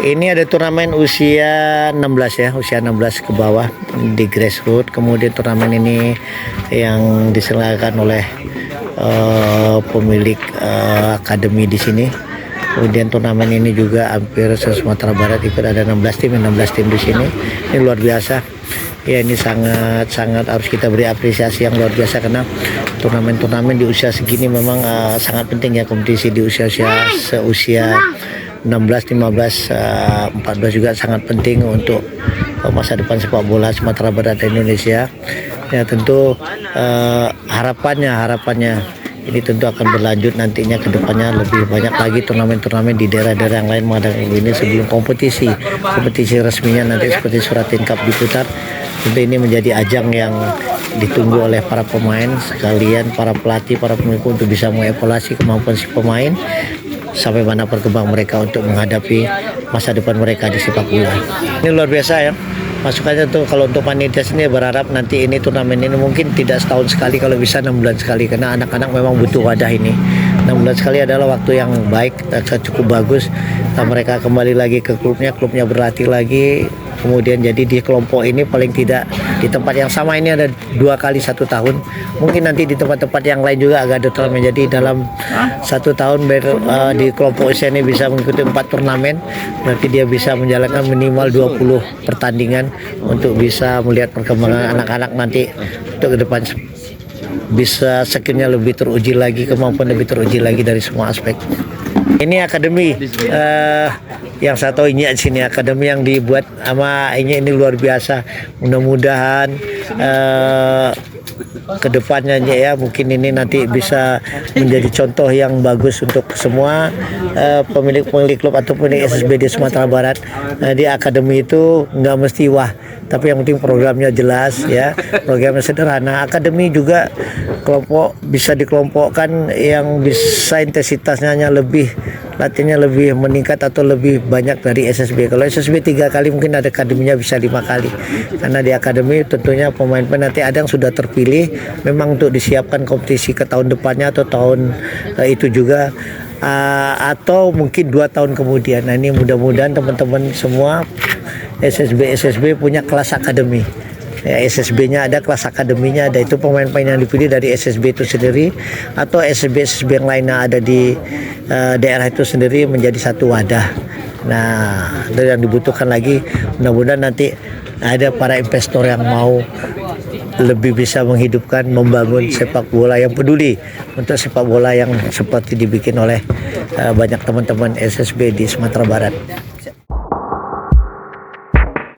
Ini ada turnamen usia 16 ya, usia 16 ke bawah di grassroots. Kemudian turnamen ini yang diselenggarakan oleh pemilik akademi di sini. Kemudian turnamen ini juga hampir Sumatera Barat ikut, ada 16 tim di sini. Ini luar biasa. Ya, ini sangat harus kita beri apresiasi yang luar biasa, karena turnamen di usia segini memang sangat penting ya. Kompetisi di usia 16, 15, 14 juga sangat penting untuk masa depan sepak bola Sumatera Barat dan Indonesia. Ya, tentu harapannya ini tentu akan berlanjut nantinya ke depannya, lebih banyak lagi turnamen-turnamen di daerah-daerah yang lain mengadakan ini sebelum kompetisi resminya nanti seperti Suratin Cup diputar. Tentu ini menjadi ajang yang ditunggu oleh para pemain sekalian, para pelatih, para pengikut untuk bisa mengevaluasi kemampuan si pemain sampai mana perkembangan mereka untuk menghadapi masa depan mereka di sepak bola. Ini luar biasa ya. Masukannya tuh kalau untuk panitia sini berharap nanti ini turnamen ini mungkin tidak setahun sekali, kalau bisa 6 bulan sekali, karena anak-anak memang butuh wadah ini. 6 bulan sekali adalah waktu yang baik, cukup bagus. Mereka kembali lagi ke klubnya berlatih lagi. Kemudian jadi di kelompok ini paling tidak di tempat yang sama ini ada 2 kali 1 tahun. Mungkin nanti di tempat-tempat yang lain juga agak ada turnamen. Jadi dalam 1 tahun di kelompok usia ini bisa mengikuti 4 turnamen. Berarti dia bisa menjalankan minimal 20 pertandingan untuk bisa melihat perkembangan anak-anak nanti untuk ke depan, bisa skillnya lebih teruji lagi, kemampuan lebih teruji lagi dari semua aspek. Ini akademi yang saya tahu ini di sini, akademi yang dibuat sama ini luar biasa. Mudah-mudahan kedepannya ya, mungkin ini nanti bisa menjadi contoh yang bagus untuk semua pemilik klub atau pemilik SSB di Sumatera Barat. Di akademi itu nggak mesti wah, tapi yang penting programnya jelas ya, programnya sederhana. Akademi juga kelompok bisa dikelompokkan yang bisa intensitasnya lebih, latihannya lebih meningkat atau lebih banyak dari SSB. Kalau SSB 3 kali, mungkin ada akademinya bisa 5 kali. Karena di akademi tentunya pemain-pemain nanti ada yang sudah terpilih memang untuk disiapkan kompetisi ke tahun depannya atau tahun itu juga, atau mungkin 2 tahun kemudian. Nah, ini mudah-mudahan teman-teman semua SSB punya kelas akademi. Ya, SSB-nya ada, kelas akademinya ada, itu pemain-pemain yang dipilih dari SSB itu sendiri atau SSB yang lainnya ada di daerah itu sendiri menjadi satu wadah. Nah, itu yang dibutuhkan lagi. Mudah-mudahan nanti ada para investor yang mau lebih bisa menghidupkan, membangun sepak bola yang peduli untuk sepak bola yang seperti dibikin oleh banyak teman-teman SSB di Sumatera Barat.